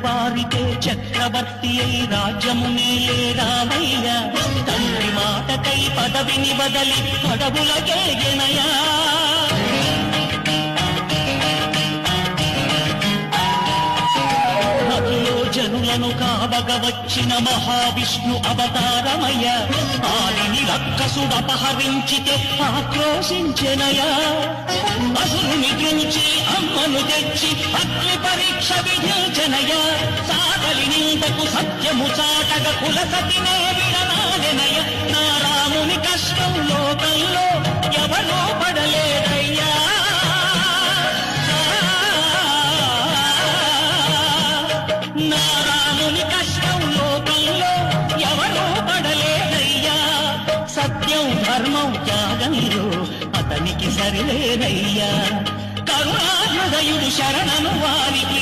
వారికే చక్రవర్తి అయి రాజ్యమునే రామయ్య తండ్రి మాటకై పదవిని బదలి పడవులకేగెనయా జనులను కావగ వచ్చిన మహావిష్ణు అవతారమయ్య ఆదిని రక్కసుడు అపహరించితే ఆక్రోశించెనయా అసురుని గెలిచి అమ్మను తెచ్చి అగ్ని పరీక్ష విధించెనయా సాగలి నిందకు సత్యము చాటగ కులసతినే విడనాడెనయ నా రాముని కష్టం లోకంలో ఎవరో పడలేదయ్యా నారాముని కష్టం లోకంలో ఎవరో పడలేదయ్యా సత్యం ధర్మం త్యాగంలో అతనికి సరిలేదయ్యా కరుణాహృదయుడు శరణను వారికి